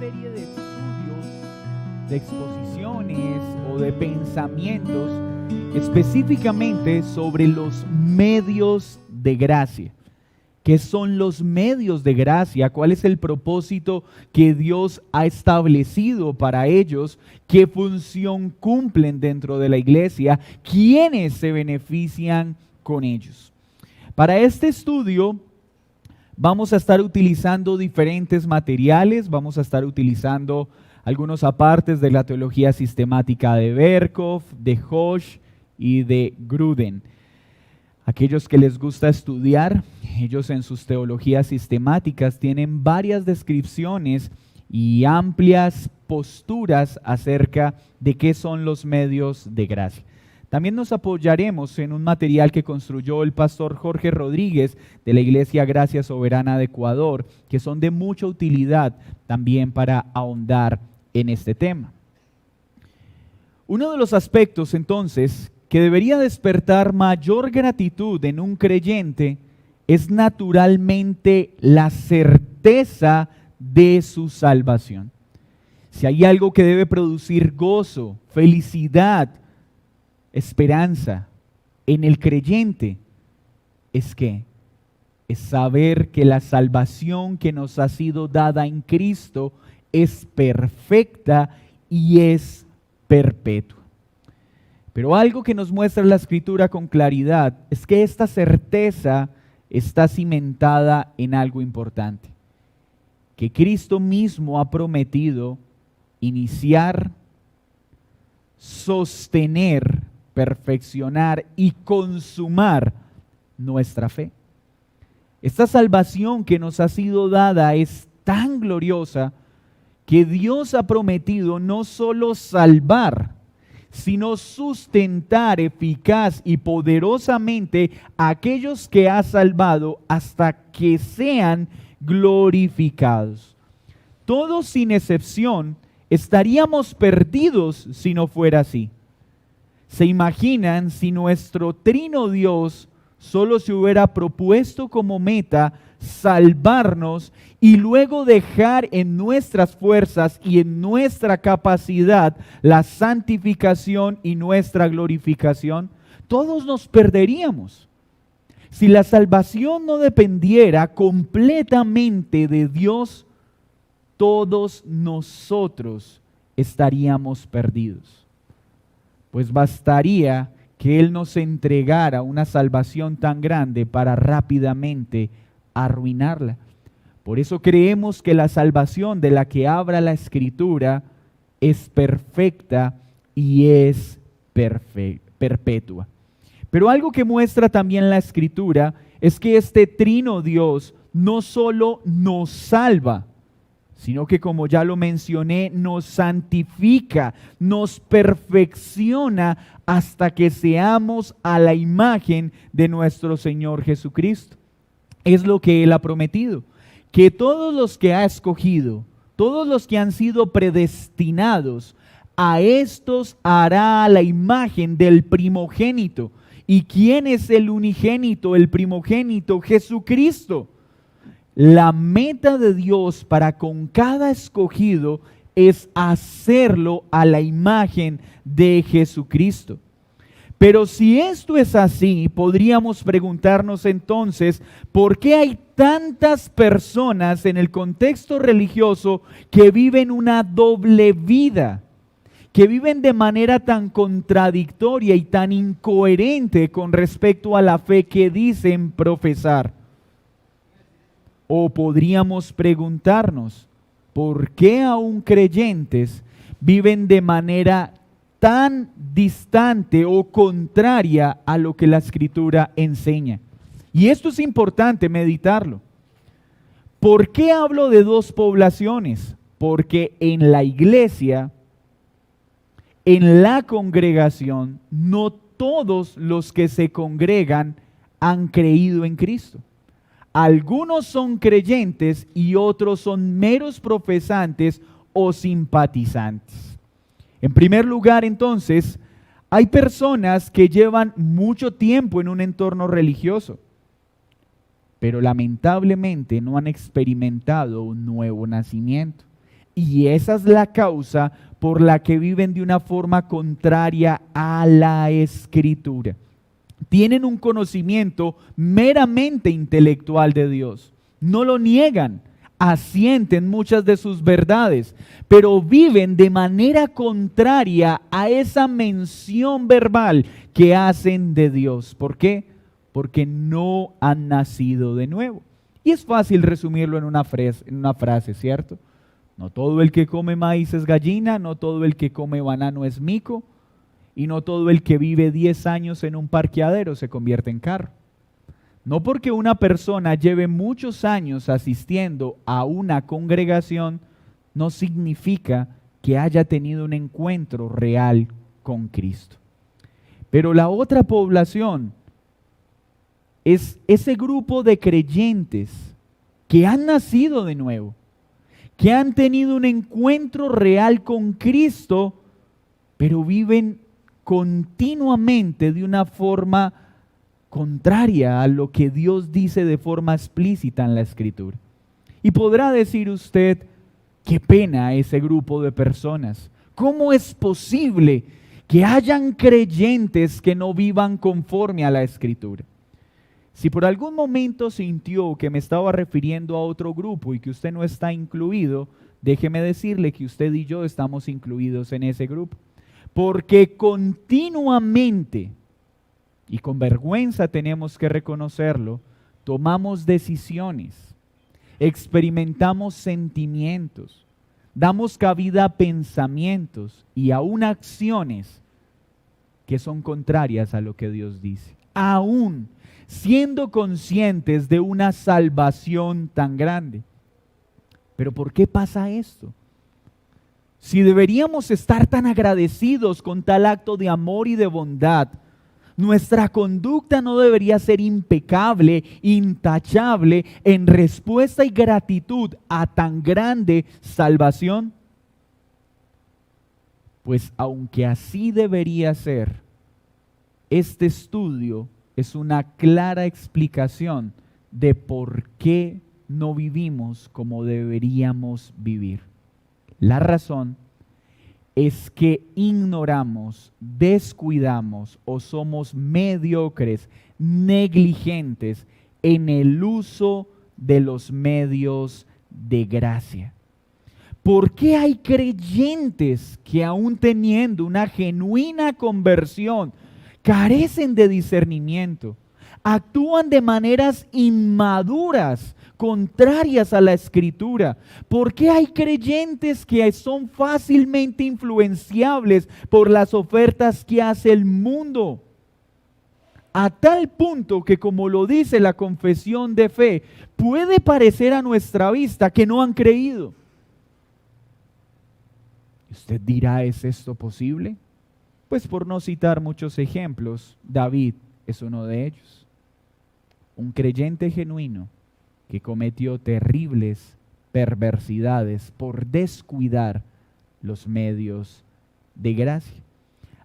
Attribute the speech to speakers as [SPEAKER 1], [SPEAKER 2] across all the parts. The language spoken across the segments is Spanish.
[SPEAKER 1] serie de estudios, de exposiciones o de pensamientos específicamente sobre los medios de gracia. ¿Qué son los medios de gracia? ¿Cuál es el propósito que Dios ha establecido para ellos? ¿Qué función cumplen dentro de la iglesia? ¿Quiénes se benefician con ellos? Para este estudio vamos a estar utilizando diferentes materiales, vamos a estar utilizando algunos apartes de la teología sistemática de Berkov, de Hosch y de Gruden. Aquellos que les gusta estudiar, ellos en sus teologías sistemáticas tienen varias descripciones y amplias posturas acerca de qué son los medios de gracia. También nos apoyaremos en un material que construyó el pastor Jorge Rodríguez de la Iglesia Gracia Soberana de Ecuador, que son de mucha utilidad también para ahondar en este tema. Uno de los aspectos entonces que debería despertar mayor gratitud en un creyente es naturalmente la certeza de su salvación. Si hay algo que debe producir gozo, felicidad, esperanza en el creyente, es saber que la salvación que nos ha sido dada en Cristo es perfecta y es perpetua. Pero algo que nos muestra la Escritura con claridad es que esta certeza está cimentada en algo importante, que Cristo mismo ha prometido iniciar, sostener, perfeccionar y consumar nuestra fe. Esta salvación que nos ha sido dada es tan gloriosa que Dios ha prometido no solo salvar, sino sustentar eficaz y poderosamente a aquellos que ha salvado hasta que sean glorificados. Todos sin excepción estaríamos perdidos si no fuera así. ¿Se imaginan si nuestro trino Dios solo se hubiera propuesto como meta salvarnos y luego dejar en nuestras fuerzas y en nuestra capacidad la santificación y nuestra glorificación? Todos nos perderíamos. Si la salvación no dependiera completamente de Dios, todos nosotros estaríamos perdidos. Pues bastaría que Él nos entregara una salvación tan grande para rápidamente arruinarla. Por eso creemos que la salvación de la que habla la Escritura es perfecta y es perpetua. Pero algo que muestra también la Escritura es que este trino Dios no solo nos salva, sino que, como ya lo mencioné, nos santifica, nos perfecciona hasta que seamos a la imagen de nuestro Señor Jesucristo. Es lo que Él ha prometido, que todos los que ha escogido, todos los que han sido predestinados, a estos hará la imagen del primogénito. ¿Y quién es el unigénito, el primogénito? Jesucristo. La meta de Dios para con cada escogido es hacerlo a la imagen de Jesucristo. Pero si esto es así, podríamos preguntarnos entonces, ¿por qué hay tantas personas en el contexto religioso que viven una doble vida? Que viven de manera tan contradictoria y tan incoherente con respecto a la fe que dicen profesar. O podríamos preguntarnos, ¿por qué aún creyentes viven de manera tan distante o contraria a lo que la Escritura enseña? Y esto es importante meditarlo. ¿Por qué hablo de dos poblaciones? Porque en la iglesia, en la congregación, no todos los que se congregan han creído en Cristo. Algunos son creyentes y otros son meros profesantes o simpatizantes. En primer lugar, entonces, hay personas que llevan mucho tiempo en un entorno religioso, pero lamentablemente no han experimentado un nuevo nacimiento. Y esa es la causa por la que viven de una forma contraria a la Escritura. Tienen un conocimiento meramente intelectual de Dios. No lo niegan, asienten muchas de sus verdades, pero viven de manera contraria a esa mención verbal que hacen de Dios. ¿Por qué? Porque no han nacido de nuevo. Y es fácil resumirlo en una frase, ¿cierto? No todo el que come maíz es gallina, no todo el que come banano es mico, y no todo el que vive 10 años en un parqueadero se convierte en carro. No porque una persona lleve muchos años asistiendo a una congregación, no significa que haya tenido un encuentro real con Cristo. Pero la otra población es ese grupo de creyentes que han nacido de nuevo, que han tenido un encuentro real con Cristo, pero viven continuamente de una forma contraria a lo que Dios dice de forma explícita en la Escritura. Y podrá decir usted, qué pena ese grupo de personas. ¿Cómo es posible que hayan creyentes que no vivan conforme a la Escritura? Si por algún momento sintió que me estaba refiriendo a otro grupo y que usted no está incluido, déjeme decirle que usted y yo estamos incluidos en ese grupo. Porque continuamente, y con vergüenza tenemos que reconocerlo, tomamos decisiones, experimentamos sentimientos, damos cabida a pensamientos y aún acciones que son contrarias a lo que Dios dice. Aún siendo conscientes de una salvación tan grande. Pero ¿por qué pasa esto? Si deberíamos estar tan agradecidos con tal acto de amor y de bondad, nuestra conducta no debería ser impecable, intachable en respuesta y gratitud a tan grande salvación. Pues aunque así debería ser, este estudio es una clara explicación de por qué no vivimos como deberíamos vivir. La razón es que ignoramos, descuidamos o somos mediocres, negligentes en el uso de los medios de gracia. ¿Por qué hay creyentes que aún teniendo una genuina conversión carecen de discernimiento, actúan de maneras inmaduras, contrarias a la Escritura? ¿Por qué hay creyentes que son fácilmente influenciables por las ofertas que hace el mundo? A tal punto que, como lo dice la confesión de fe, puede parecer a nuestra vista que no han creído. Usted dirá, ¿es esto posible? Pues por no citar muchos ejemplos, David es uno de ellos. Un creyente genuino que cometió terribles perversidades por descuidar los medios de gracia.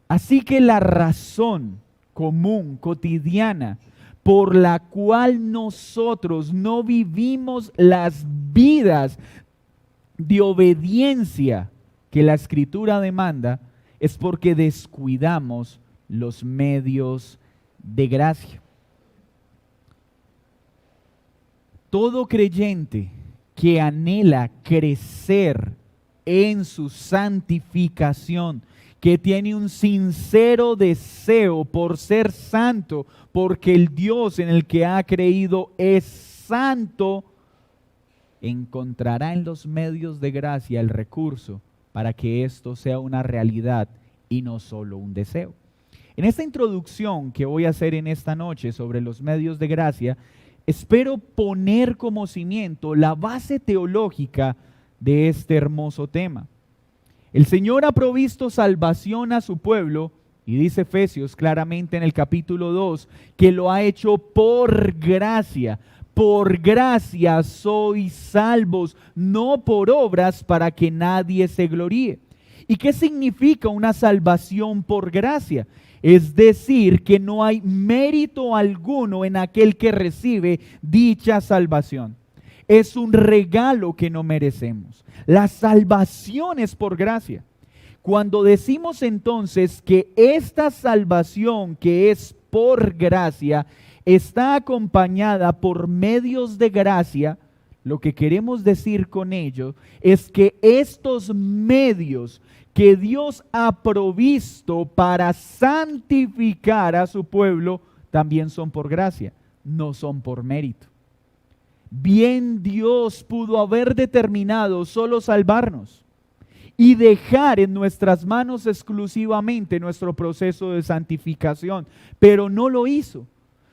[SPEAKER 1] Así que la razón común, cotidiana, por la cual nosotros no vivimos las vidas de obediencia que la Escritura demanda, es porque descuidamos los medios de gracia. Todo creyente que anhela crecer en su santificación, que tiene un sincero deseo por ser santo, porque el Dios en el que ha creído es santo, encontrará en los medios de gracia el recurso para que esto sea una realidad y no solo un deseo. En esta introducción que voy a hacer en esta noche sobre los medios de gracia, espero poner como cimiento la base teológica de este hermoso tema. El Señor ha provisto salvación a su pueblo, y dice Efesios claramente en el capítulo 2, que lo ha hecho por gracia. Por gracia sois salvos, no por obras, para que nadie se gloríe. ¿Y qué significa una salvación por gracia? Es decir, que no hay mérito alguno en aquel que recibe dicha salvación. Es un regalo que no merecemos. La salvación es por gracia. Cuando decimos entonces que esta salvación que es por gracia está acompañada por medios de gracia, lo que queremos decir con ello es que estos medios que Dios ha provisto para santificar a su pueblo también son por gracia, no son por mérito. Bien Dios pudo haber determinado solo salvarnos y dejar en nuestras manos exclusivamente nuestro proceso de santificación, pero no lo hizo.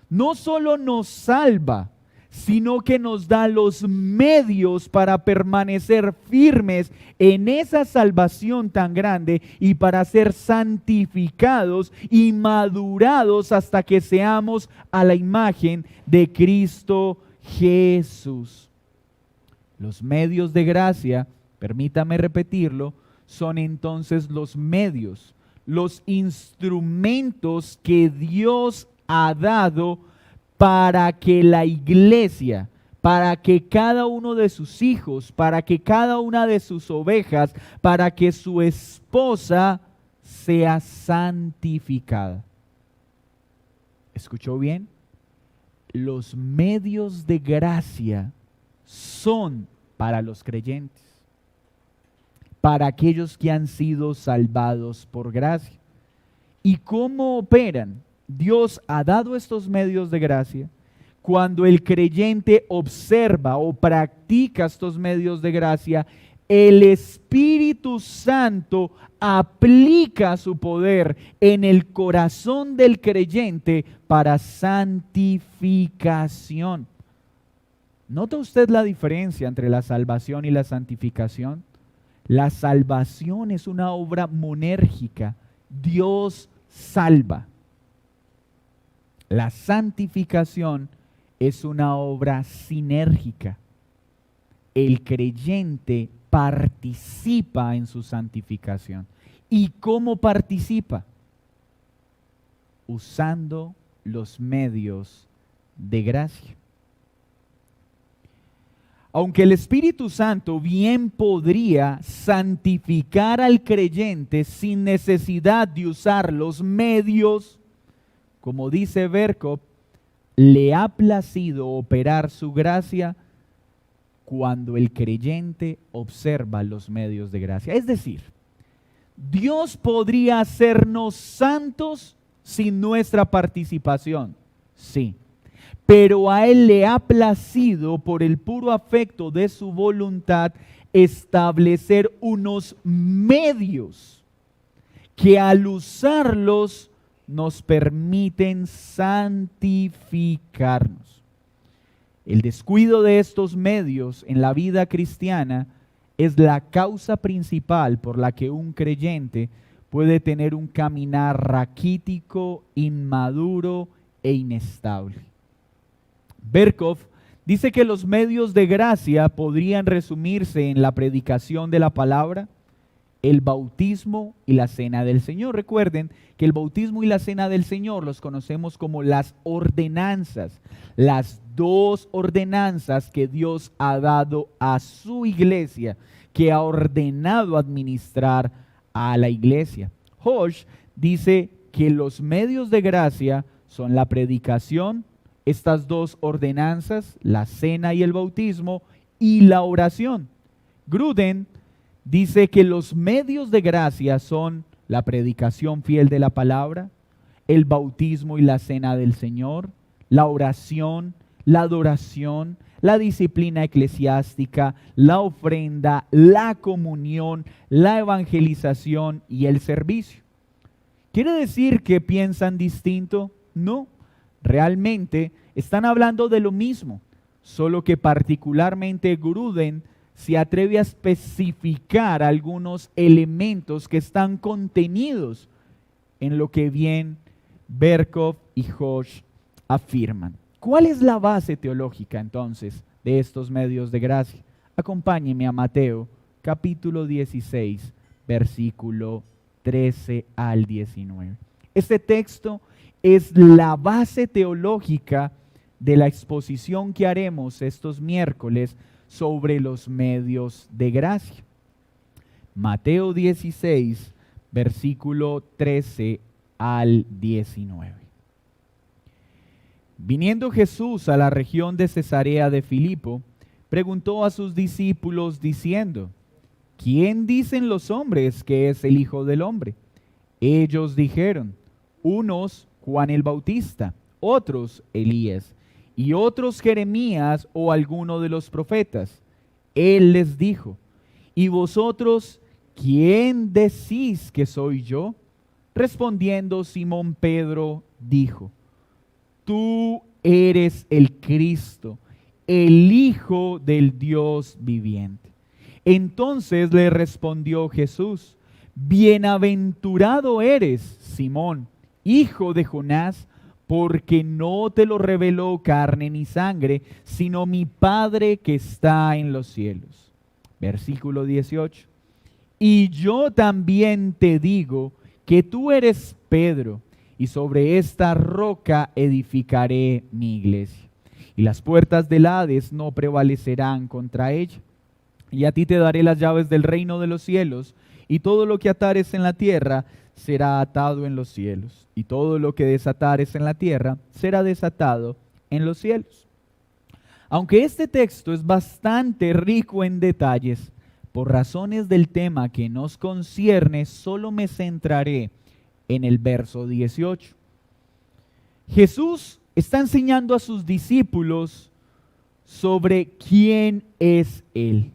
[SPEAKER 1] No solo nos salva, sino que nos da los medios para permanecer firmes en esa salvación tan grande y para ser santificados y madurados hasta que seamos a la imagen de Cristo Jesús. Los medios de gracia, permítame repetirlo, son entonces los medios, los instrumentos que Dios ha dado para que la iglesia, para que cada uno de sus hijos, para que cada una de sus ovejas, para que su esposa sea santificada. ¿Escuchó bien? Los medios de gracia son para los creyentes, para aquellos que han sido salvados por gracia. ¿Y cómo operan? Dios ha dado estos medios de gracia. Cuando el creyente observa o practica estos medios de gracia, el Espíritu Santo aplica su poder en el corazón del creyente para santificación. ¿Nota usted la diferencia entre la salvación y la santificación? La salvación es una obra monérgica. Dios salva. La santificación es una obra sinérgica. El creyente participa en su santificación. ¿Y cómo participa? Usando los medios de gracia. Aunque el Espíritu Santo bien podría santificar al creyente sin necesidad de usar los medios, como dice Berkov, le ha placido operar su gracia cuando el creyente observa los medios de gracia. Es decir, Dios podría hacernos santos sin nuestra participación, sí, pero a Él le ha placido, por el puro afecto de su voluntad, establecer unos medios que al usarlos nos permiten santificarnos. El descuido de estos medios en la vida cristiana es la causa principal por la que un creyente puede tener un caminar raquítico, inmaduro e inestable. Berkov dice que los medios de gracia podrían resumirse en la predicación de la palabra, el bautismo y la cena del Señor. Recuerden que el bautismo y la cena del Señor los conocemos como las ordenanzas, las dos ordenanzas que Dios ha dado a su iglesia, que ha ordenado administrar a la iglesia. Hosh dice que los medios de gracia son la predicación, estas dos ordenanzas, la cena y el bautismo, y la oración. Gruden dice que los medios de gracia son la predicación fiel de la palabra, el bautismo y la cena del Señor, la oración, la adoración, la disciplina eclesiástica, la ofrenda, la comunión, la evangelización y el servicio. ¿Quiere decir que piensan distinto? No, realmente están hablando de lo mismo, solo que particularmente Gruden se atreve a especificar algunos elementos que están contenidos en lo que bien Berkov y Hosh afirman. ¿Cuál es la base teológica entonces de estos medios de gracia? Acompáñeme a Mateo capítulo 16, versículo 13 al 19. Este texto es la base teológica de la exposición que haremos estos miércoles sobre los medios de gracia. Mateo 16, versículo 13 al 19. Viniendo Jesús a la región de Cesarea de Filipo, preguntó a sus discípulos diciendo: ¿Quién dicen los hombres que es el Hijo del Hombre? Ellos dijeron: unos Juan el Bautista, otros Elías, y otros Jeremías o alguno de los profetas. Él les dijo: ¿y vosotros quién decís que soy yo? Respondiendo Simón Pedro dijo: tú eres el Cristo, el Hijo del Dios viviente. Entonces le respondió Jesús: bienaventurado eres, Simón, hijo de Jonás, porque no te lo reveló carne ni sangre, sino mi Padre que está en los cielos. Versículo 18. Y yo también te digo que tú eres Pedro, y sobre esta roca edificaré mi iglesia, y las puertas del Hades no prevalecerán contra ella. Y a ti te daré las llaves del reino de los cielos, y todo lo que atares en la tierra será atado en los cielos, y todo lo que desatares en la tierra será desatado en los cielos. Aunque este texto es bastante rico en detalles, por razones del tema que nos concierne, solo me centraré en el verso 18. Jesús está enseñando a sus discípulos sobre quién es Él.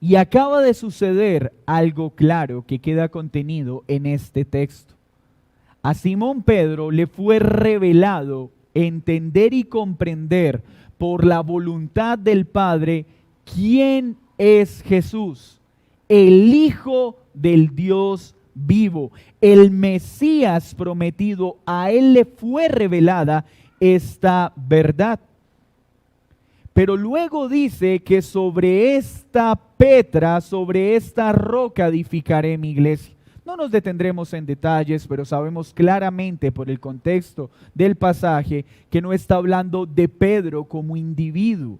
[SPEAKER 1] Y acaba de suceder algo claro que queda contenido en este texto. A Simón Pedro le fue revelado entender y comprender por la voluntad del Padre quién es Jesús, el Hijo del Dios vivo, el Mesías prometido. A él le fue revelada esta verdad. Pero luego dice que sobre esta Petra, sobre esta roca edificaré mi iglesia. No nos detendremos en detalles, pero sabemos claramente por el contexto del pasaje que no está hablando de Pedro como individuo.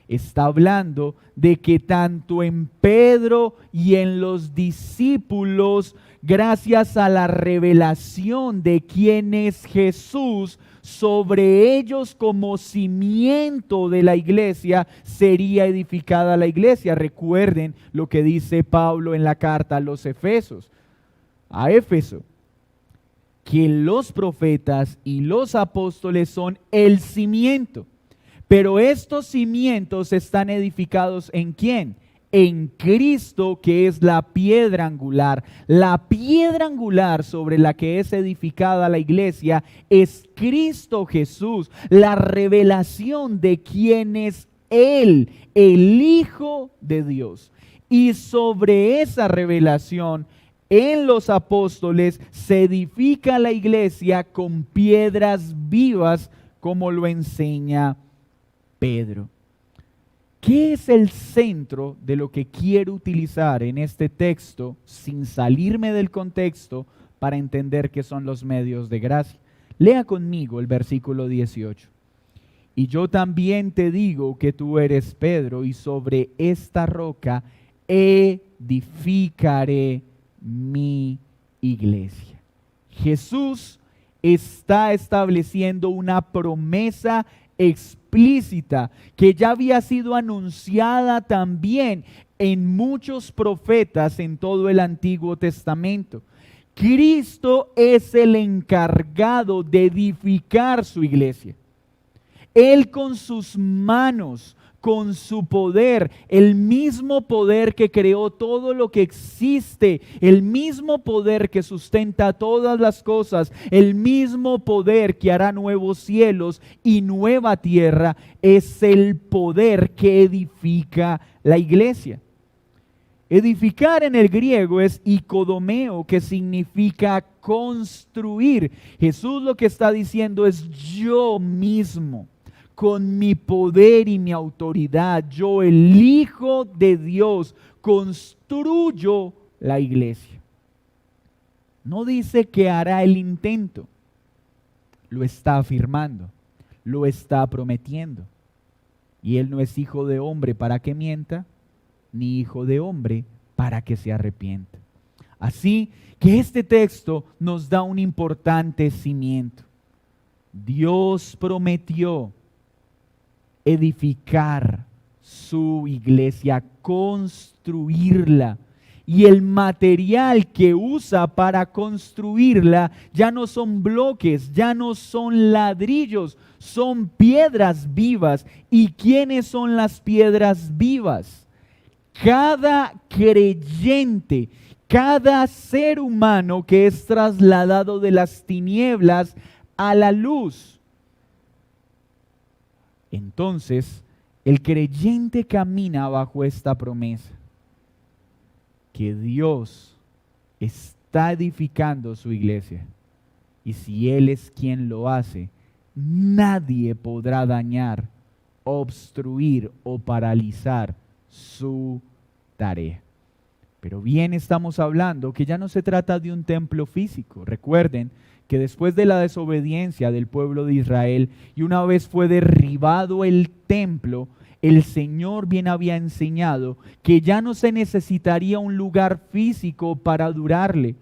[SPEAKER 1] Está hablando de que tanto en Pedro y en los discípulos, gracias a la revelación de quién es Jesús, sobre ellos como cimiento de la iglesia sería edificada la iglesia. Recuerden lo que dice Pablo en la carta a los Efesios, a Éfeso, que los profetas y los apóstoles son el cimiento. Pero estos cimientos están edificados ¿en quién? En Cristo, que es la piedra angular. La piedra angular sobre la que es edificada la iglesia es Cristo Jesús, la revelación de quién es Él, el Hijo de Dios. Y sobre esa revelación en los apóstoles se edifica la iglesia con piedras vivas, como lo enseña Pedro. ¿Qué es el centro de lo que quiero utilizar en este texto sin salirme del contexto para entender qué son los medios de gracia? Lea conmigo el versículo 18. Y yo también te digo que tú eres Pedro, y sobre esta roca edificaré mi iglesia. Jesús está estableciendo una promesa explícita que ya había sido anunciada también en muchos profetas en todo el Antiguo Testamento. Cristo es el encargado de edificar su iglesia. Él con sus manos, con su poder, el mismo poder que creó todo lo que existe, el mismo poder que sustenta todas las cosas, el mismo poder que hará nuevos cielos y nueva tierra, es el poder que edifica la iglesia. Edificar en el griego es ikodomeo, que significa construir. Jesús lo que está diciendo es: yo mismo, con mi poder y mi autoridad, yo, el Hijo de Dios, construyo la iglesia. No dice que hará el intento, lo está afirmando. lo está prometiendo. Y Él no es hijo de hombre para que mienta, ni hijo de hombre para que se arrepienta. Así que este texto nos da un importante cimiento. Dios prometió edificar su iglesia, construirla. Y el material que usa para construirla ya no son bloques, ya no son ladrillos, son piedras vivas. ¿Y quiénes son las piedras vivas? Cada creyente, cada ser humano que es trasladado de las tinieblas a la luz. Entonces, el creyente camina bajo esta promesa, que Dios está edificando su iglesia. Y si Él es quien lo hace, nadie podrá dañar, obstruir o paralizar su tarea. Pero bien, estamos hablando que ya no se trata de un templo físico. Recuerden que después de la desobediencia del pueblo de Israel y una vez fue derribado el templo, el Señor bien había enseñado que ya no se necesitaría un lugar físico para adorarle,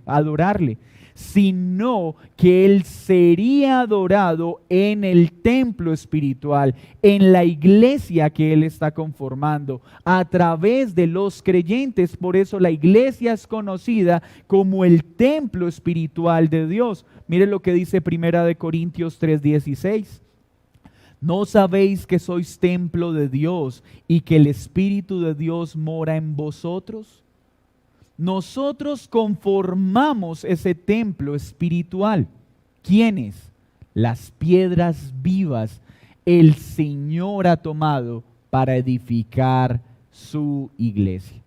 [SPEAKER 1] sino que Él sería adorado en el templo espiritual, en la iglesia que Él está conformando, a través de los creyentes. Por eso la iglesia es conocida como el templo espiritual de Dios. Mire lo que dice 1 Corintios 3:16. ¿No sabéis que sois templo de Dios y que el Espíritu de Dios mora en vosotros? Nosotros conformamos ese templo espiritual. ¿Quiénes? Las piedras vivas el Señor ha tomado para edificar su iglesia.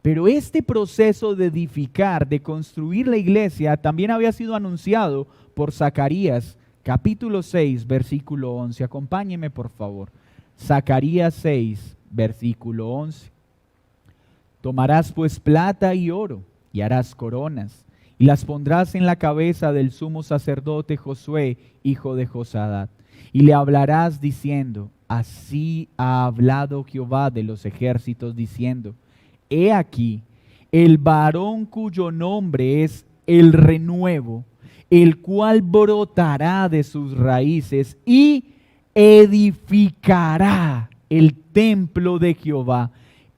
[SPEAKER 1] Pero este proceso de edificar, de construir la iglesia, también había sido anunciado por Zacarías, capítulo 6, versículo 11. Acompáñeme, por favor. Zacarías 6, versículo 11. Tomarás pues plata y oro y harás coronas y las pondrás en la cabeza del sumo sacerdote Josué, hijo de Josadat. Y le hablarás diciendo, así ha hablado Jehová de los ejércitos, diciendo, he aquí, el varón cuyo nombre es el renuevo, el cual brotará de sus raíces y edificará el templo de Jehová.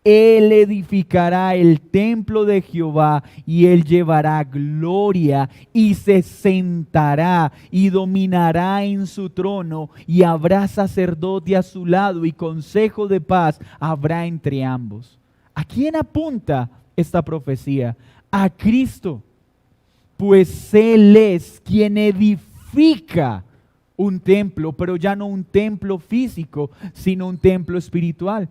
[SPEAKER 1] Él edificará el templo de Jehová y Él llevará gloria y se sentará y dominará en su trono y habrá sacerdote a su lado y consejo de paz habrá entre ambos. ¿A quién apunta esta profecía? A Cristo. Pues Él es quien edifica un templo, pero ya no un templo físico, sino un templo espiritual.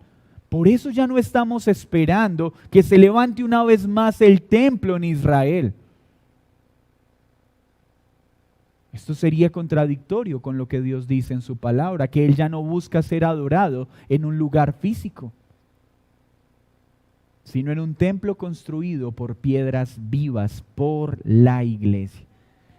[SPEAKER 1] Por eso ya no estamos esperando que se levante una vez más el templo en Israel. Esto sería contradictorio con lo que Dios dice en su palabra, que Él ya no busca ser adorado en un lugar físico, sino en un templo construido por piedras vivas, por la iglesia.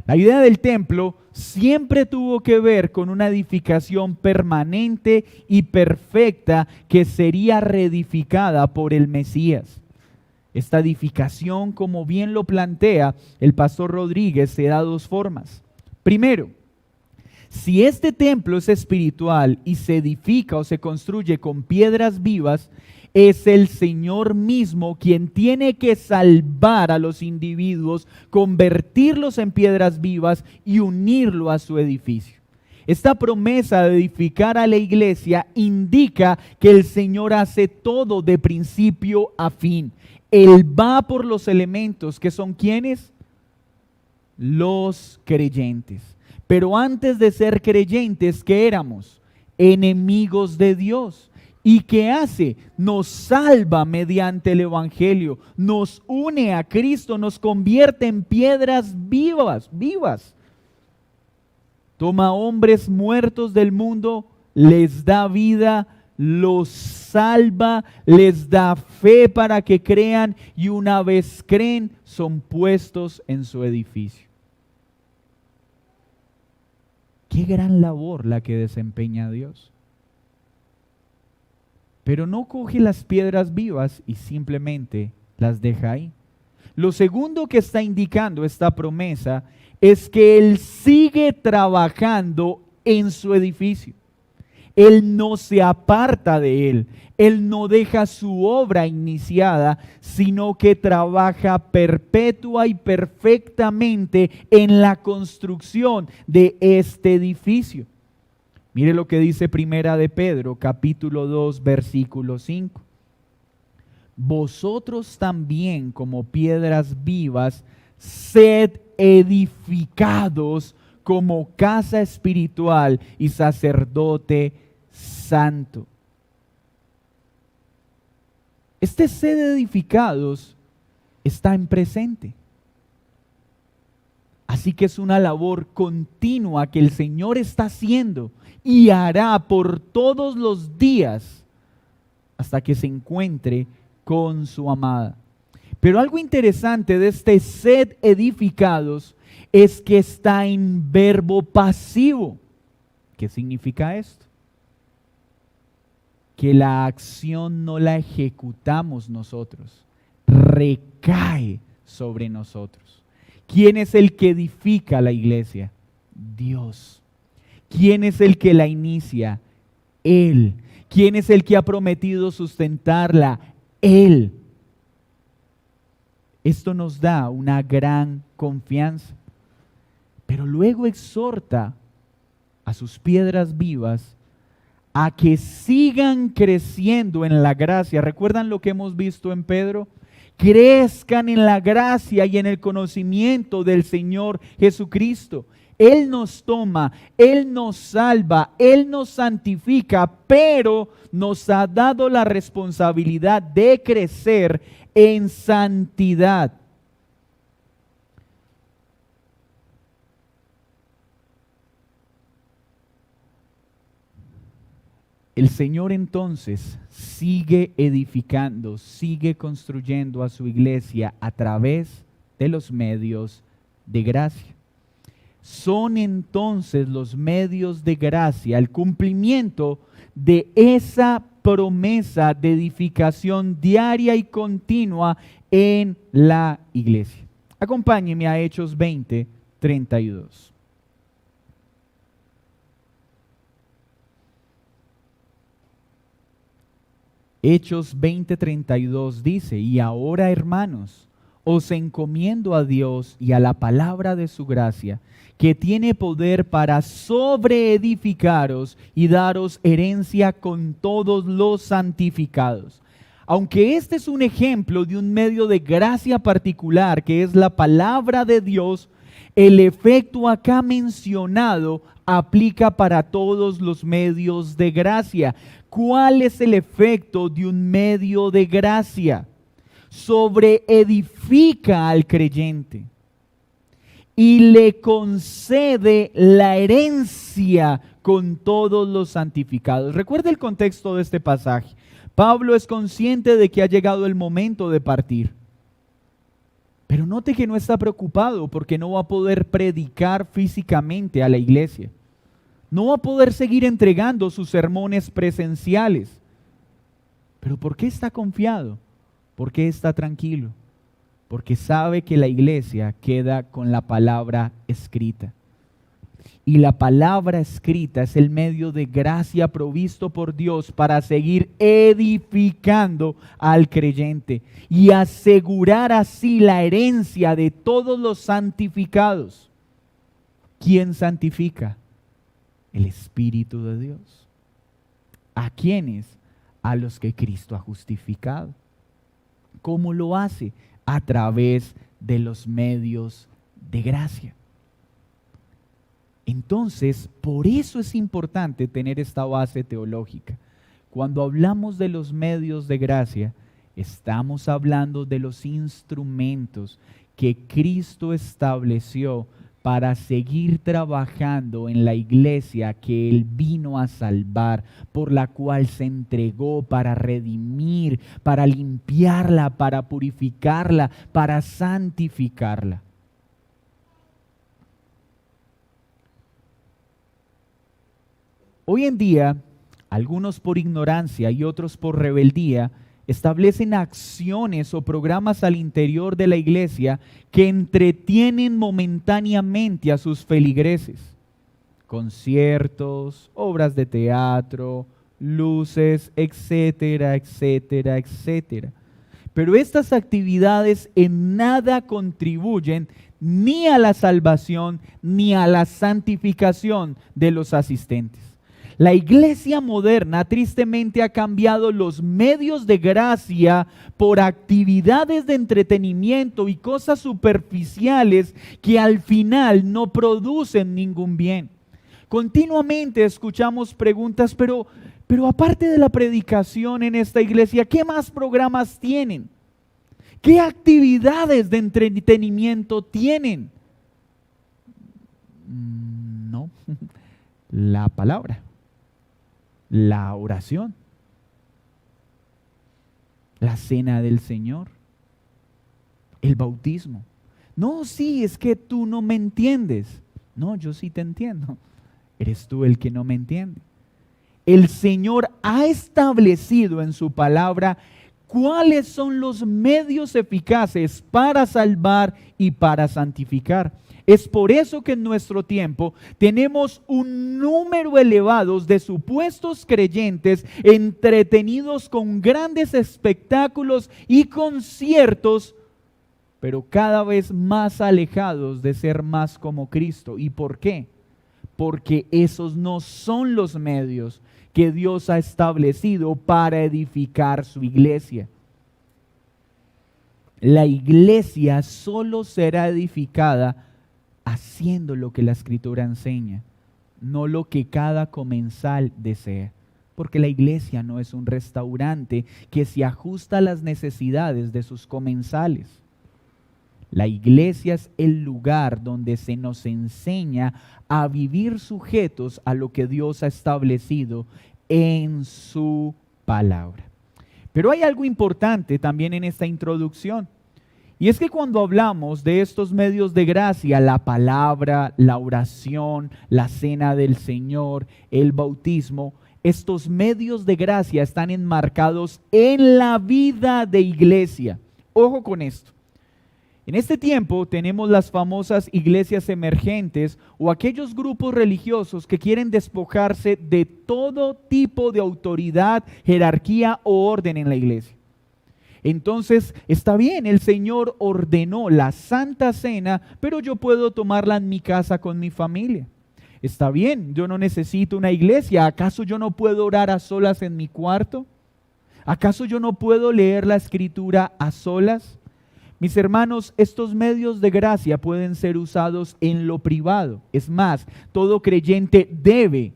[SPEAKER 1] La idea del templo siempre tuvo que ver con una edificación permanente y perfecta que sería reedificada por el Mesías. Esta edificación, como bien lo plantea el pastor Rodríguez, se da de dos formas. Primero, si este templo es espiritual y se edifica o se construye con piedras vivas, es el Señor mismo quien tiene que salvar a los individuos, convertirlos en piedras vivas y unirlo a su edificio. Esta promesa de edificar a la iglesia indica que el Señor hace todo de principio a fin. Él va por los elementos que son ¿quiénes? Los creyentes. Pero antes de ser creyentes, ¿qué éramos? Enemigos de Dios. ¿Y qué hace? Nos salva mediante el Evangelio, nos une a Cristo, nos convierte en piedras vivas. Toma hombres muertos del mundo, les da vida, los salva, les da fe para que crean y una vez creen, son puestos en su edificio. Qué gran labor la que desempeña Dios. Pero no coge las piedras vivas y simplemente las deja ahí. Lo segundo que está indicando esta promesa es que Él sigue trabajando en su edificio. Él no se aparta de él. Él no deja su obra iniciada, sino que trabaja perpetua y perfectamente en la construcción de este edificio. Mire lo que dice Primera de Pedro, capítulo 2, versículo 5. Vosotros también, como piedras vivas, sed edificados como casa espiritual y sacerdote santo. Este sed edificados está en presente. Así que es una labor continua que el Señor está haciendo y hará por todos los días hasta que se encuentre con su amada. Pero algo interesante de este sed edificados es que está en verbo pasivo. ¿Qué significa esto? Que la acción no la ejecutamos nosotros, recae sobre nosotros. ¿Quién es el que edifica la iglesia? Dios. ¿Quién es el que la inicia? Él. ¿Quién es el que ha prometido sustentarla? Él. Esto nos da una gran confianza. Pero luego exhorta a sus piedras vivas a que sigan creciendo en la gracia. ¿Recuerdan lo que hemos visto en Pedro? Crezcan en la gracia y en el conocimiento del Señor Jesucristo. Él nos toma, Él nos salva, Él nos santifica, pero nos ha dado la responsabilidad de crecer en santidad. El Señor entonces sigue edificando, sigue construyendo a su iglesia a través de los medios de gracia. Son entonces los medios de gracia el cumplimiento de esa promesa de edificación diaria y continua en la iglesia. Acompáñeme a Hechos 20, 32. Hechos 20:32 dice: y ahora, hermanos, os encomiendo a Dios y a la palabra de su gracia, que tiene poder para sobreedificaros y daros herencia con todos los santificados. Aunque este es un ejemplo de un medio de gracia particular, que es la palabra de Dios, el efecto acá mencionado aplica para todos los medios de gracia. ¿Cuál es el efecto de un medio de gracia? Sobreedifica al creyente y le concede la herencia con todos los santificados. Recuerda el contexto de este pasaje. Pablo es consciente de que ha llegado el momento de partir. Pero note que no está preocupado porque no va a poder predicar físicamente a la iglesia. No va a poder seguir entregando sus sermones presenciales. ¿Pero por qué está confiado? ¿Por qué está tranquilo? Porque sabe que la iglesia queda con la palabra escrita. Y la palabra escrita es el medio de gracia provisto por Dios para seguir edificando al creyente y asegurar así la herencia de todos los santificados. ¿Quién santifica? El Espíritu de Dios. ¿A quiénes? A los que Cristo ha justificado. ¿Cómo lo hace? A través de los medios de gracia. Entonces, por eso es importante tener esta base teológica. Cuando hablamos de los medios de gracia, estamos hablando de los instrumentos que Cristo estableció para seguir trabajando en la iglesia que Él vino a salvar, por la cual se entregó para redimir, para limpiarla, para purificarla, para santificarla. Hoy en día, algunos por ignorancia y otros por rebeldía, establecen acciones o programas al interior de la iglesia que entretienen momentáneamente a sus feligreses. Conciertos, obras de teatro, luces, etcétera, etcétera, etcétera. Pero estas actividades en nada contribuyen ni a la salvación ni a la santificación de los asistentes. La iglesia moderna tristemente ha cambiado los medios de gracia por actividades de entretenimiento y cosas superficiales que al final no producen ningún bien. Continuamente escuchamos preguntas, pero aparte de la predicación en esta iglesia, ¿qué más programas tienen? ¿Qué actividades de entretenimiento tienen? No, la palabra, la oración, la cena del Señor, el bautismo. No, sí, es que tú no me entiendes. No, yo sí te entiendo. Eres tú el que no me entiende. El Señor ha establecido en su palabra cuáles son los medios eficaces para salvar y para santificar. Es por eso que en nuestro tiempo tenemos un número elevado de supuestos creyentes entretenidos con grandes espectáculos y conciertos, pero cada vez más alejados de ser más como Cristo. ¿Y por qué? Porque esos no son los medios que Dios ha establecido para edificar su iglesia. La iglesia solo será edificada haciendo lo que la Escritura enseña, no lo que cada comensal desea. Porque la iglesia no es un restaurante que se ajusta a las necesidades de sus comensales. La iglesia es el lugar donde se nos enseña a vivir sujetos a lo que Dios ha establecido en su palabra. Pero hay algo importante también en esta introducción. Y es que cuando hablamos de estos medios de gracia, la palabra, la oración, la cena del Señor, el bautismo, estos medios de gracia están enmarcados en la vida de iglesia. Ojo con esto. En este tiempo tenemos las famosas iglesias emergentes o aquellos grupos religiosos que quieren despojarse de todo tipo de autoridad, jerarquía o orden en la iglesia. Entonces, está bien, el Señor ordenó la Santa Cena, pero yo puedo tomarla en mi casa con mi familia. Está bien, yo no necesito una iglesia. ¿Acaso yo no puedo orar a solas en mi cuarto? ¿Acaso yo no puedo leer la Escritura a solas? Mis hermanos, estos medios de gracia pueden ser usados en lo privado. Es más, todo creyente debe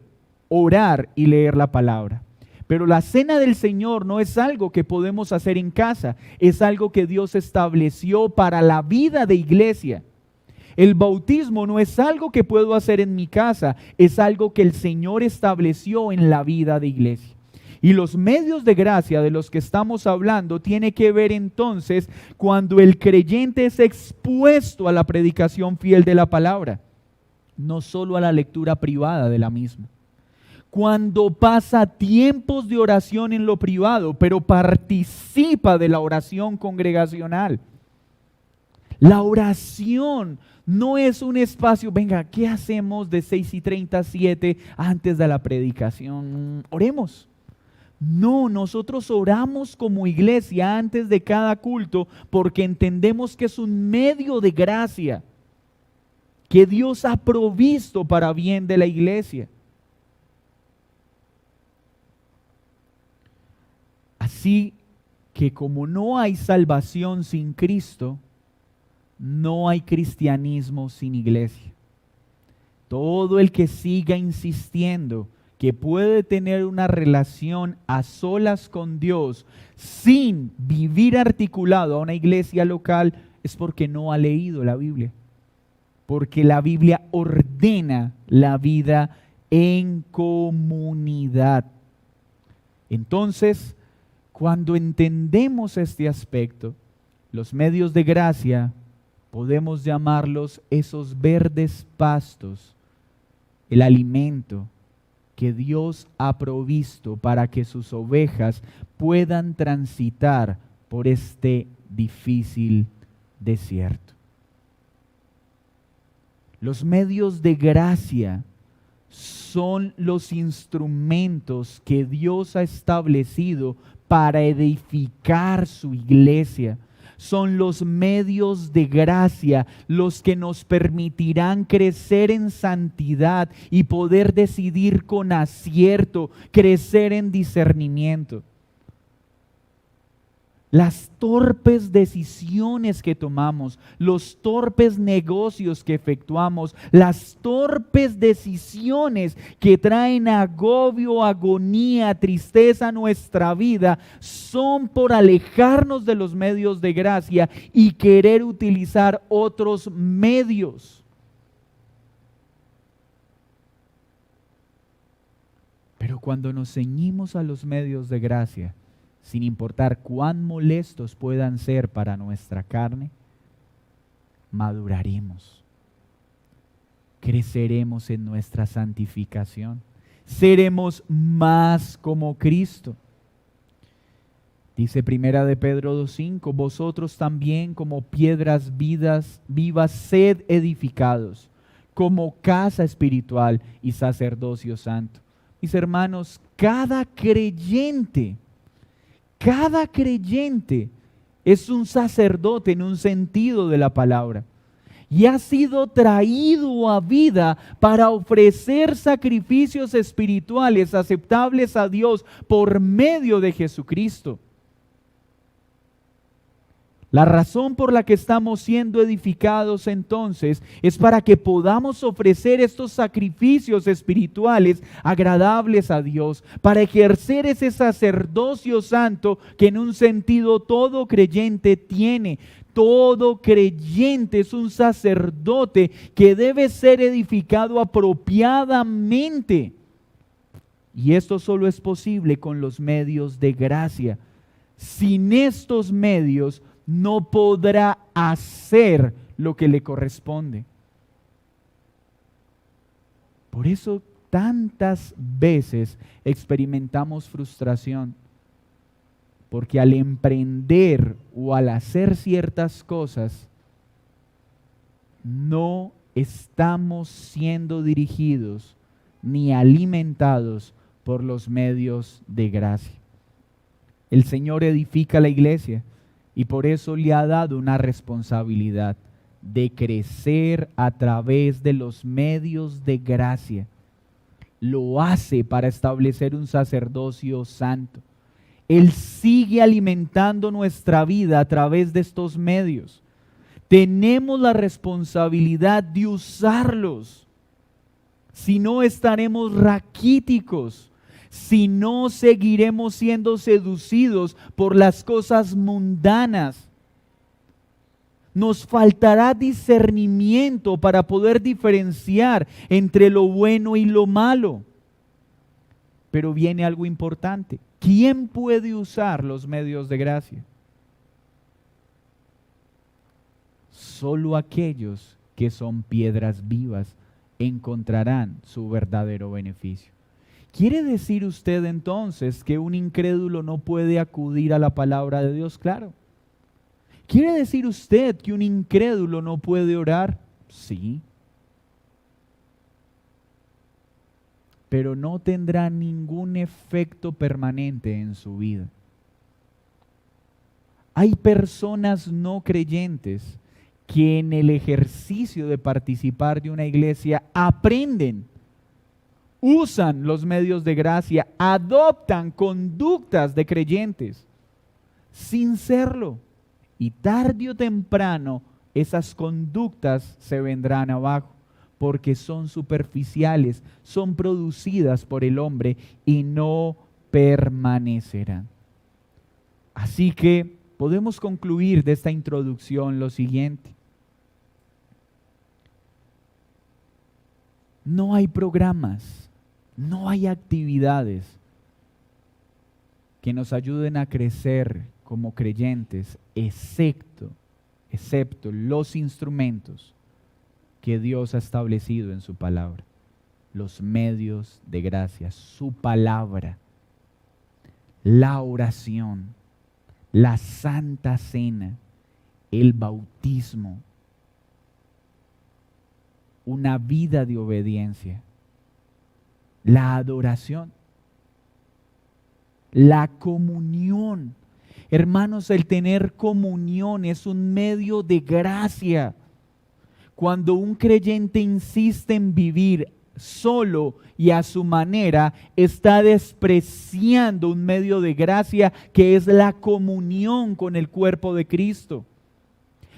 [SPEAKER 1] orar y leer la palabra. Pero la cena del Señor no es algo que podemos hacer en casa, es algo que Dios estableció para la vida de iglesia. El bautismo no es algo que puedo hacer en mi casa, es algo que el Señor estableció en la vida de iglesia. Y los medios de gracia de los que estamos hablando tiene que ver entonces cuando el creyente es expuesto a la predicación fiel de la palabra, no solo a la lectura privada de la misma. Cuando pasa tiempos de oración en lo privado, pero participa de la oración congregacional. La oración no es un espacio, venga, ¿qué hacemos de 6:30 a 7 antes de la predicación? Oremos. No, nosotros oramos como iglesia antes de cada culto porque entendemos que es un medio de gracia que Dios ha provisto para bien de la iglesia. Así que como no hay salvación sin Cristo, no hay cristianismo sin iglesia. Todo el que siga insistiendo que puede tener una relación a solas con Dios sin vivir articulado a una iglesia local es porque no ha leído la Biblia. Porque la Biblia ordena la vida en comunidad. Entonces, cuando entendemos este aspecto, los medios de gracia podemos llamarlos esos verdes pastos, el alimento que Dios ha provisto para que sus ovejas puedan transitar por este difícil desierto. Los medios de gracia son los instrumentos que Dios ha establecido para edificar su iglesia. Son los medios de gracia los que nos permitirán crecer en santidad y poder decidir con acierto, crecer en discernimiento. Las torpes decisiones que tomamos, los torpes negocios que efectuamos, las torpes decisiones que traen agobio, agonía, tristeza a nuestra vida, son por alejarnos de los medios de gracia y querer utilizar otros medios. Pero cuando nos ceñimos a los medios de gracia, sin importar cuán molestos puedan ser para nuestra carne, maduraremos, creceremos en nuestra santificación, seremos más como Cristo. Dice Primera de Pedro 2:5, vosotros también como piedras vivas sed edificados, como casa espiritual y sacerdocio santo. Mis hermanos, cada creyente es un sacerdote en un sentido de la palabra y ha sido traído a vida para ofrecer sacrificios espirituales aceptables a Dios por medio de Jesucristo. La razón por la que estamos siendo edificados entonces es para que podamos ofrecer estos sacrificios espirituales agradables a Dios, para ejercer ese sacerdocio santo que en un sentido todo creyente tiene. Todo creyente es un sacerdote que debe ser edificado apropiadamente. Y esto solo es posible con los medios de gracia. Sin estos medios no podrá hacer lo que le corresponde. Por eso tantas veces experimentamos frustración, porque al emprender o al hacer ciertas cosas, no estamos siendo dirigidos ni alimentados por los medios de gracia. El Señor edifica la iglesia y por eso le ha dado una responsabilidad de crecer a través de los medios de gracia. Lo hace para establecer un sacerdocio santo. Él sigue alimentando nuestra vida a través de estos medios. Tenemos la responsabilidad de usarlos. Si no, estaremos raquíticos. Si no, seguiremos siendo seducidos por las cosas mundanas. Nos faltará discernimiento para poder diferenciar entre lo bueno y lo malo. Pero viene algo importante. ¿Quién puede usar los medios de gracia? Solo aquellos que son piedras vivas encontrarán su verdadero beneficio. ¿Quiere decir usted entonces que un incrédulo no puede acudir a la palabra de Dios? Claro. ¿Quiere decir usted que un incrédulo no puede orar? Sí. Pero no tendrá ningún efecto permanente en su vida. Hay personas no creyentes que en el ejercicio de participar de una iglesia aprenden, usan los medios de gracia, adoptan conductas de creyentes sin serlo. Y tarde o temprano esas conductas se vendrán abajo porque son superficiales, son producidas por el hombre y no permanecerán. Así que podemos concluir de esta introducción lo siguiente. No hay programas, no hay actividades que nos ayuden a crecer como creyentes, excepto los instrumentos que Dios ha establecido en su palabra. los medios de gracia, su palabra, la oración, la Santa Cena, el bautismo, una vida de obediencia, la adoración, la comunión. Hermanos, el tener comunión es un medio de gracia. Cuando un creyente insiste en vivir solo y a su manera, está despreciando un medio de gracia que es la comunión con el cuerpo de Cristo.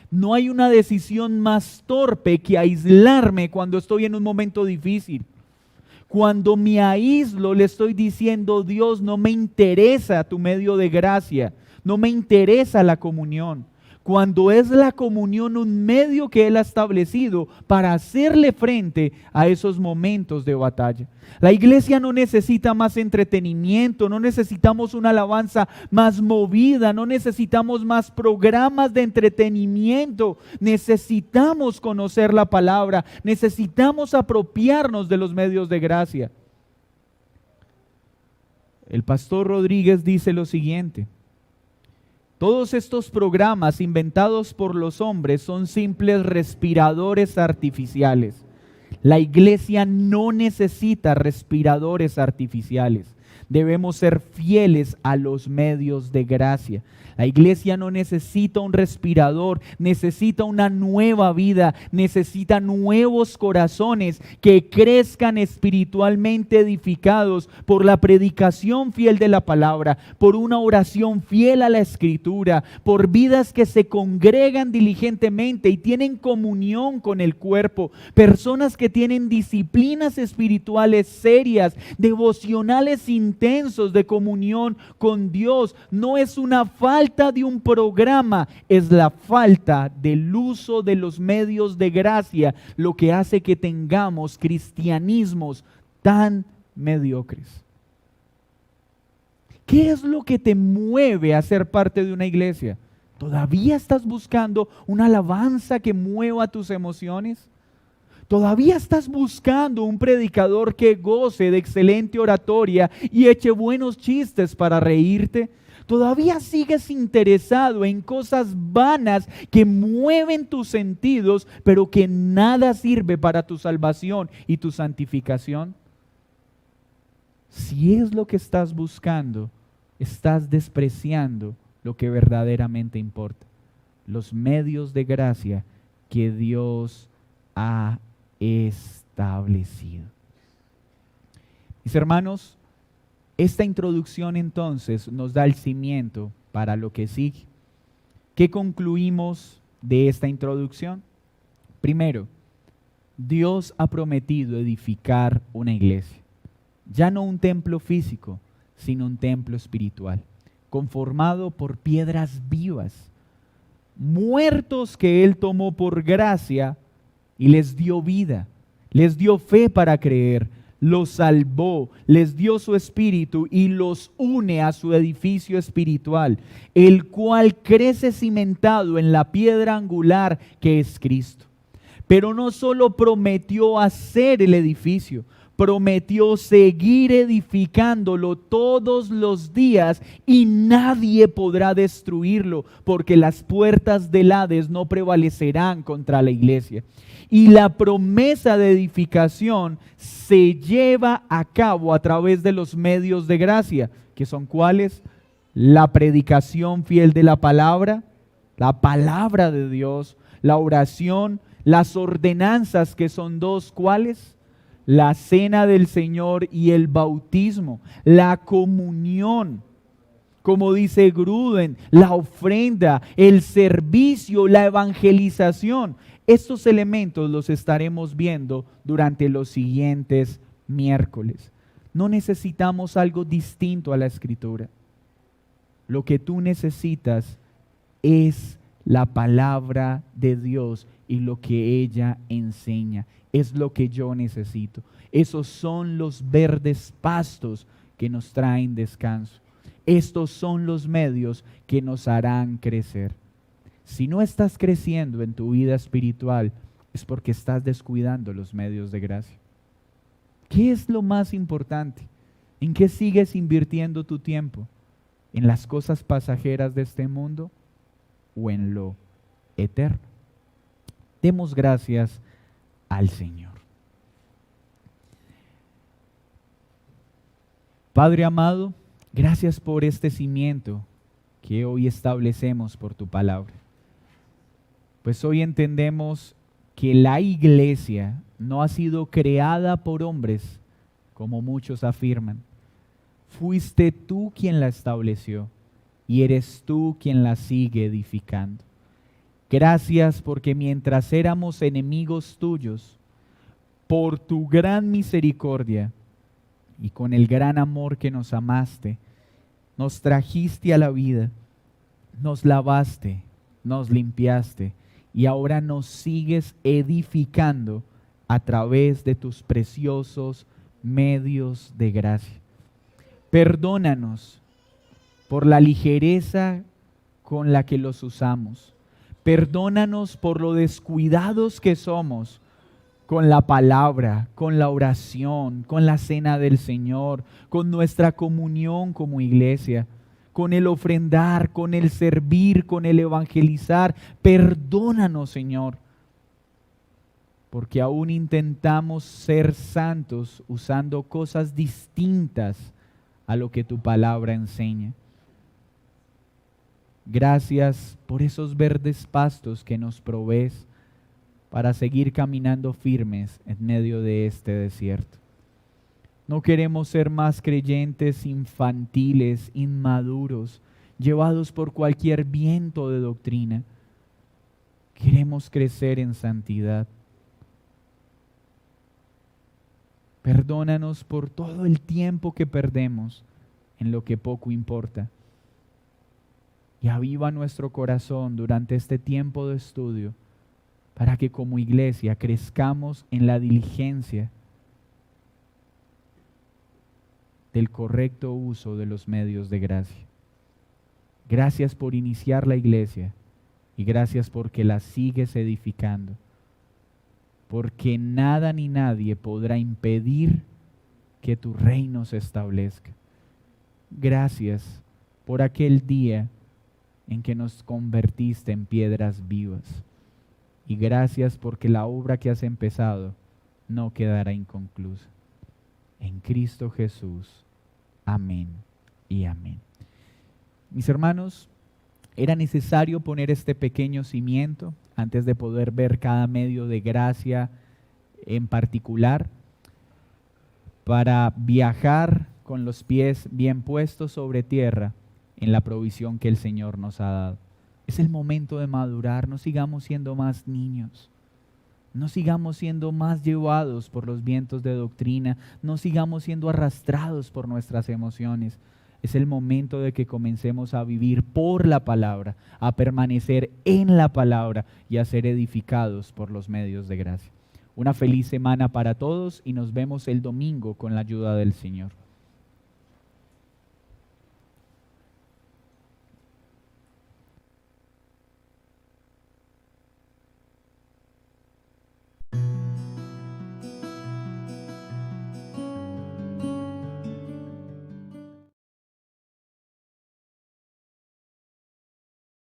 [SPEAKER 1] No hay una decisión más torpe que aislarme cuando estoy en un momento difícil. Cuando me aíslo, le estoy diciendo: Dios, no me interesa tu medio de gracia, no me interesa la comunión. Cuando es la comunión un medio que Él ha establecido para hacerle frente a esos momentos de batalla. La iglesia no necesita más entretenimiento, no necesitamos una alabanza más movida, no necesitamos más programas de entretenimiento. Necesitamos conocer la palabra, necesitamos apropiarnos de los medios de gracia. El pastor Rodríguez dice lo siguiente: todos estos programas inventados por los hombres son simples respiradores artificiales. La iglesia no necesita respiradores artificiales. Debemos ser fieles a los medios de gracia. La iglesia no necesita un respirador, necesita una nueva vida, necesita nuevos corazones que crezcan espiritualmente edificados por la predicación fiel de la palabra, por una oración fiel a la Escritura, por vidas que se congregan diligentemente y tienen comunión con el cuerpo, personas que tienen disciplinas espirituales serias, devocionales intensos de comunión con Dios. No es una falta de un programa, es la falta del uso de los medios de gracia lo que hace que tengamos cristianismos tan mediocres. ¿Qué es lo que te mueve a ser parte de una iglesia? ¿Todavía estás buscando una alabanza que mueva tus emociones? ¿Todavía estás buscando un predicador que goce de excelente oratoria y eche buenos chistes para reírte? ¿Todavía sigues interesado en cosas vanas que mueven tus sentidos, pero que nada sirve para tu salvación y tu santificación? Si es lo que estás buscando, estás despreciando lo que verdaderamente importa: los medios de gracia que Dios ha establecido. Mis hermanos, esta introducción entonces nos da el cimiento para lo que sigue. ¿Qué concluimos de esta introducción? Primero, Dios ha prometido edificar una iglesia. Ya no un templo físico, sino un templo espiritual, conformado por piedras vivas, muertos que Él tomó por gracia y les dio vida, les dio fe para creer, los salvó, les dio su espíritu y los une a su edificio espiritual, el cual crece cimentado en la piedra angular que es Cristo. Pero no solo prometió hacer el edificio, prometió seguir edificándolo todos los días y nadie podrá destruirlo, porque las puertas del Hades no prevalecerán contra la iglesia. Y la promesa de edificación se lleva a cabo a través de los medios de gracia, que son ¿cuáles? La predicación fiel de la palabra de Dios, la oración, las ordenanzas, que son dos, ¿cuáles? La cena del Señor y el bautismo, la comunión, como dice Gruden, la ofrenda, el servicio, la evangelización. Estos elementos los estaremos viendo durante los siguientes miércoles. No necesitamos algo distinto a la Escritura. Lo que tú necesitas es la palabra de Dios y lo que ella enseña. Es lo que yo necesito. Esos son los verdes pastos que nos traen descanso. Estos son los medios que nos harán crecer. Si no estás creciendo en tu vida espiritual, es porque estás descuidando los medios de gracia. ¿Qué es lo más importante? ¿En qué sigues invirtiendo tu tiempo? ¿En las cosas pasajeras de este mundo o en lo eterno? Demos gracias al Señor. Padre amado, gracias por este cimiento que hoy establecemos por tu palabra. Pues hoy entendemos que la iglesia no ha sido creada por hombres, como muchos afirman. Fuiste tú quien la estableció y eres tú quien la sigue edificando. Gracias porque mientras éramos enemigos tuyos, por tu gran misericordia y con el gran amor que nos amaste, nos trajiste a la vida, nos lavaste, nos limpiaste y ahora nos sigues edificando a través de tus preciosos medios de gracia. Perdónanos por la ligereza con la que los usamos. Perdónanos por lo descuidados que somos con la palabra, con la oración, con la cena del Señor, con nuestra comunión como iglesia, con el ofrendar, con el servir, con el evangelizar. Perdónanos, Señor, porque aún intentamos ser santos usando cosas distintas a lo que tu palabra enseña. Gracias por esos verdes pastos que nos provees para seguir caminando firmes en medio de este desierto. No queremos ser más creyentes infantiles, inmaduros, llevados por cualquier viento de doctrina. Queremos crecer en santidad. Perdónanos por todo el tiempo que perdemos en lo que poco importa. Y aviva nuestro corazón durante este tiempo de estudio para que como iglesia crezcamos en la diligencia del correcto uso de los medios de gracia. Gracias por iniciar la iglesia y gracias porque la sigues edificando. Porque nada ni nadie podrá impedir que tu reino se establezca. Gracias por aquel día en que nos convertiste en piedras vivas. Y gracias porque la obra que has empezado no quedará inconclusa. En Cristo Jesús. Amén y amén. Mis hermanos, era necesario poner este pequeño cimiento antes de poder ver cada medio de gracia en particular, para viajar con los pies bien puestos sobre tierra en la provisión que el Señor nos ha dado. Es el momento de madurar, no sigamos siendo más niños, no sigamos siendo más llevados por los vientos de doctrina, no sigamos siendo arrastrados por nuestras emociones. Es el momento de que comencemos a vivir por la palabra, a permanecer en la palabra y a ser edificados por los medios de gracia. Una feliz semana para todos y nos vemos el domingo con la ayuda del Señor.